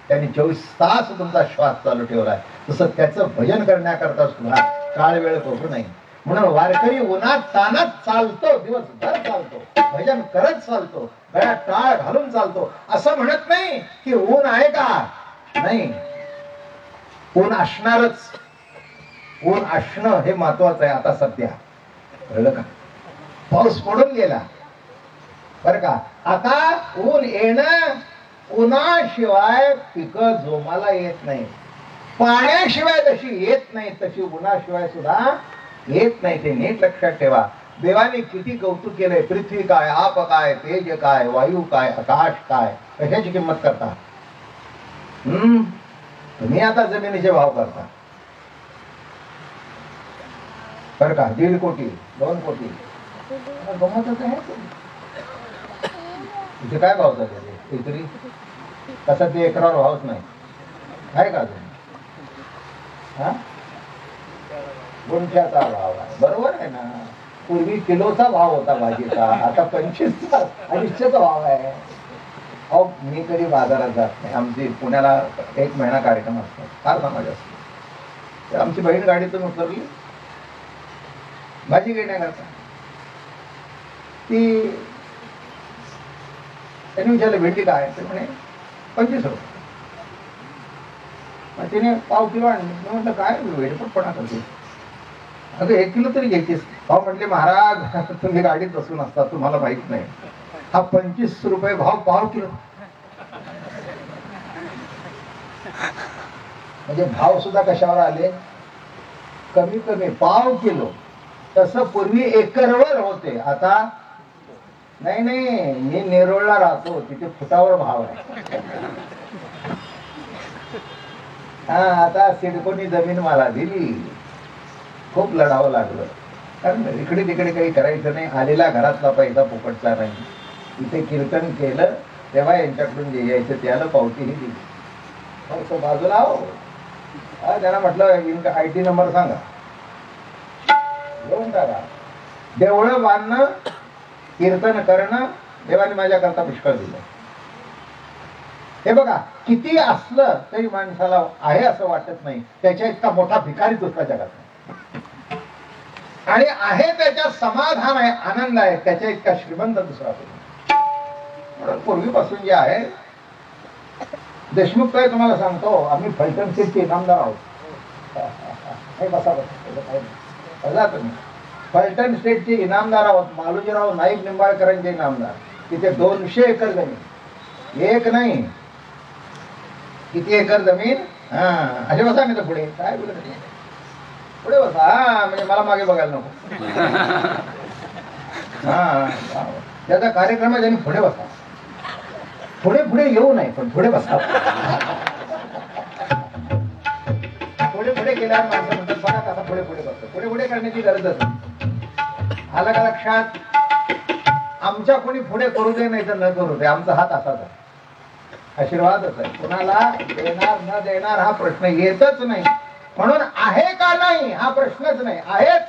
त्यांनी 24 तास तुमचा श्वास चालू ठेवलाय, तसं त्याचं भजन करण्याकरता सुद्धा काळ वेळ बघू नाही. म्हणून वारकरी उन्हात तानात चालतो, दिवसभर चालतो, भजन करत चालतो, गळ्यात टाळ घालून चालतो. असं म्हणत नाही की ऊन आहे का, नाही, ऊन असणारच. ऊन असणं हे महत्वाचं आहे. आता सध्या कळलं का, पाऊस पडून गेला बर का, आता ऊन येणं, उन्हाशिवाय पिकं जोमाला येत नाही. पाण्याशिवाय जशी येत नाही तशी उन्हाशिवाय सुद्धा येत नाही. ते नीट लक्षात ठेवा. देवाने किती कौतुक केलंय. पृथ्वी काय, आप काय, तेज काय, वायू काय, आकाश काय, कशाची किंमत करता तुम्ही? आता जमिनीचे भाव करता बर का, 1.5 कोटी 2 कोटी गमतच आहे. तिथे काय भाव जाते एकरी? तसा ते एकरावर भावच नाही आहे का अजून? गुंठ्याचा भाव आहे, बरोबर आहे ना. पूर्वी किलोचा भाव होता भाजीचा, आता 25चा 250चा भाव आहे. अहो मी कधी बाजारात जात नाही. आमची पुण्याला 1 महिना कार्यक्रम असतात, फार समाज असतो. तर आमची बहीण गाडीतून उतरली भाजी घेण्याकरता. ती त्यांनी विचारलं भेंडी काय, ते म्हणे 25 रुपये. मग तिने पाव किलो आणली. मी म्हटलं काय वेडपटपणा करते, अगं 1 किलो तरी घ्यायचीस. भाव म्हटले महाराज तुम्ही गाडीत बसून असता, तुम्हाला माहित नाही, हा 25 रुपये भाव पाव किलो. म्हणजे भाव सुद्धा कशावर आले, कमी कमी पाव किलो. तसं पूर्वी एकरवर होते, आता नाही. नाही मी नेरोळला राहतो, तिथे फुटावर भाव आहे. हा आता सिडकोनी जमीन मला दिली, खूप लढावं लागलं, कारण इकडे तिकडे काही करायचं नाही. आलेला घरातला पैसा फुकटचा नाही. इथे कीर्तन केलं तेव्हा यांच्याकडून जे यायचं त्याला पावतीही दिली. तो बाजूला हो, त्यांना म्हटलं IT नंबर सांगा, येऊन टाका. देवळं बांधणं, कीर्तन करणं देवाने माझ्या करता पुष्कळ दिलं. हे बघा, किती असलं तरी माणसाला आहे असं वाटत नाही. त्याच्या इतका मोठा भिकारी दुसऱ्या जगात नाही. आणि आहे त्याच्यात समाधान आहे, आनंद आहे, त्याच्या इतका श्रीमंत दुसरा म्हणून पूर्वीपासून जे आहे. देशमुख काय तुम्हाला सांगतो, आम्ही फलटण सीटचे इनामदार आहोत. बघा तुम्ही, फलटण स्टेटचे इनामदार आहोत. मालोजीराव नाईक निंबाळकरांचे इनामदार. तिथे 200 एकर जमीन, एक नाही किती एकर जमीन. असे बसा मी तर पुढे काय बोलत, पुढे बसा. म्हणजे मला मागे बघायला नको. त्याचा कार्यक्रम आहे, त्यांनी पुढे बसा. पुढे पुढे येऊ नये, पण पुढे बसा. पुढे पुढे गेल्यावर माणसं म्हणतात बघा कसा पुढे पुढे बसतो. पुढे पुढे करण्याची गरजच नाही. आलं का लक्षात? आमच्या कोणी पुढे करू दे नाही तर न करू दे, आमचा हात असाच आहे. आशीर्वादच आहे. कुणाला देणार न देणार हा प्रश्न येतच नाही. म्हणून आहे का नाही हा प्रश्नच नाही, आहेच.